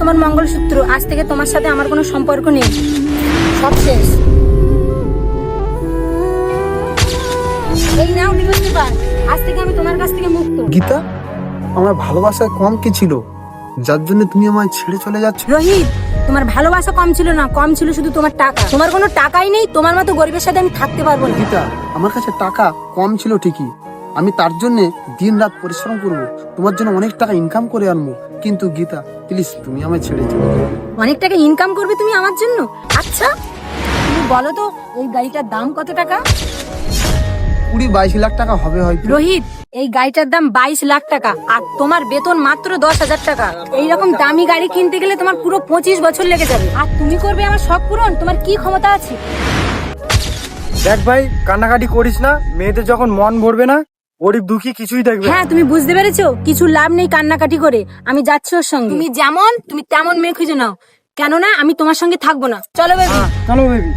তোমার মঙ্গলসূত্র, আজ থেকে তোমার সাথে আমার কোনো সম্পর্ক নেই, সব শেষ। এই নাও ডিভোর্স পেপার, আজ থেকে আমি তোমার কাছ থেকে মুক্ত। গীতা, আমার ভালোবাসায় কম কি ছিল যার জন্য তুমি আমায় ছেড়ে চলে যাচ্ছ? রোহিত, তোমার ভালোবাসা কম ছিল না, কম ছিল শুধু তোমার টাকা। তোমার কোনো টাকাই নেই, তোমার মতো গরিবের সাথে আমি থাকতে পারবো না। গীতা, আমার কাছে টাকা কম ছিল ঠিকই, আমি তার জন্য দিন রাত পরিশ্রম করব, তোমার জন্য অনেক টাকা ইনকাম করে আনবো, কিন্তু গীতা প্লিজ তুমি আমায় ছেড়ে চলে যাও। অনেক টাকা ইনকাম করবে তুমি আমার জন্য? আচ্ছা তুমি বলো তো এই গাড়িটার দাম কত টাকা? 20-22 লাখ টাকা হবে হয়তো। রোহিত, এই গাড়িটার দাম 22 লাখ টাকা, আর তোমার বেতন মাত্র 10,000 টাকা। এইরকম দামি গাড়ি কিনতে গেলে তোমার পুরো 25 বছর লেগে যাবে, আর তুমি করবে আমার শখ পূরণ? তোমার কি ক্ষমতা আছে? দেখ ভাই, কান্নাকাটি করিস না, মেয়েদের যখন মন ভরবে না, গরিব দুঃখী কিছুই দেখবে না। হ্যাঁ, তুমি বুঝতে পেরেছো, কিছু লাভ নেই কান্নাকাটি করে। আমি যাচ্ছি ওর সঙ্গে, তুমি যেমন তুমি তেমন মেয়ে খুঁজে নাও, কেননা আমি তোমার সঙ্গে থাকবো না। চলো বেবি। চলো বেবি।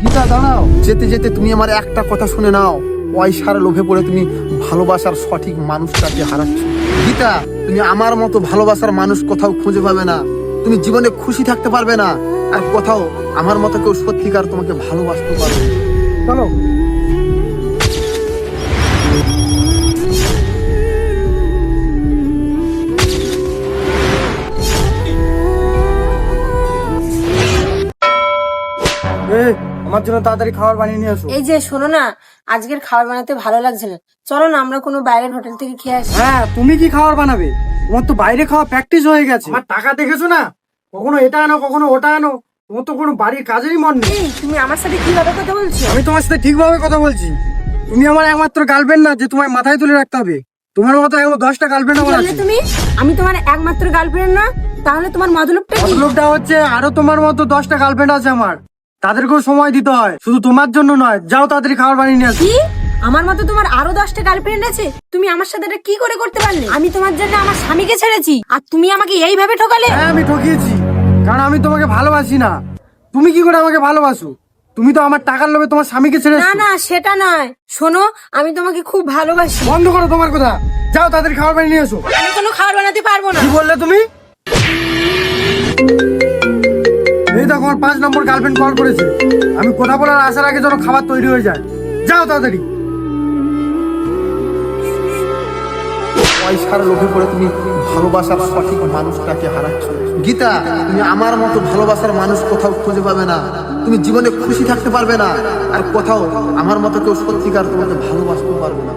গীতা দাঁড়াও, যেতে যেতে তুমি আমার একটা কথা শুনে নাও, পয়সার লোভে পড়ে তুমি ভালোবাসার সঠিক মানুষটাকে হারাচ্ছ। গীতা, তুমি আমার মতো ভালোবাসার মানুষ কোথাও খুঁজে পাবে না, তুমি জীবনে খুশি থাকতে পারবে না, আর কোথাও আমার মতো কেউ সত্যিকার তোমাকে ভালোবাসতে পারবে না। চলো। আমার জন্য তাড়াতাড়ি খাবার বানিয়ে নিয়ে আসো। এই যে শোনো না, আজকের খাবার বানাতে ভালো লাগছে না, চলো না আমরা কোনো বাইরের হোটেল থেকে খেয়ে আসি। হ্যাঁ, তুমি কি খাবার বানাবে? তোমার তো বাইরে খাওয়া প্র্যাকটিস হয়ে গেছে। আমার টাকা দেখেছো না, কখনো এটা আনো কখনো ওটা আনো, তোমার তো কোনো বাড়ির কাজেরই মন নেই। এই, তুমি আমার সাথে কিভাবে কথা বলছো? আমি তোমার সাথে ঠিকভাবে কথা বলছি। তুমি আমার একমাত্র গার্লফ্রেন্ড না যে তোমায় মাথায় তুলে রাখতে হবে। তোমার মতো এমন 10টা গার্লফ্রেন্ড কি আমার বললে আছে। তুমি? আমি তোমার একমাত্র গার্লফ্রেন্ড না? তাহলে তোমার মতলবটা কি? মতলবটা হচ্ছে আরো তোমার মতো 10টা গার্লফ্রেন্ড আছে আমার, তাদেরকেও সময় দিতে হয়, শুধু তোমার জন্য নয়। যাও তাড়াতাড়ি খাবার বানিয়ে নিয়ে আসো। কি? আমার মতো তোমার আরো 10টা গার্লফ্রেন্ড আছে? তুমি আমার সাথে এটা কি করে করতে পারলে? আমি তোমার জন্য আমার স্বামীকে ছেড়েছি, আর তুমি আমাকে এইভাবে ঠকালে? হ্যাঁ, আমি ঠকিয়েছি, কারণ আমি তোমাকে ভালোবাসি না। তুমি কি করে আমাকে ভালোবাসো? তুমি তো আমার টাকার লোভে তোমার স্বামীকে ছেড়ে না এসেছো। না, সেটা নয়, শোনো, আমি তোমাকে খুব ভালোবাসি। বন্ধ করো তোমার কথা, যাও তাড়াতাড়ি খাবার বানিয়ে নিয়ে এসো। আমি কোনো খাবার বানাতে পারবো না। কি বললে তুমি? এই দেখো, আমার 5 নম্বর গার্লফ্রেন্ড কল করেছে। আমি কথা বলার আসার আগে যেন খাবার তৈরি হয়ে যায়। যাও তাড়াতাড়ি। পয়সার লোভে পড়ে তুমি ভালোবাসার সঠিক মানুষটাকে হারাচ্ছ। গীতা, তুমি আমার মতো ভালোবাসার মানুষ কোথাও খুঁজে পাবে না, তুমি জীবনে খুশি থাকতে পারবে না, আর কোথাও আমার মতো কেউ সত্যিকার তোমাকে ভালোবাসতে পারবে না।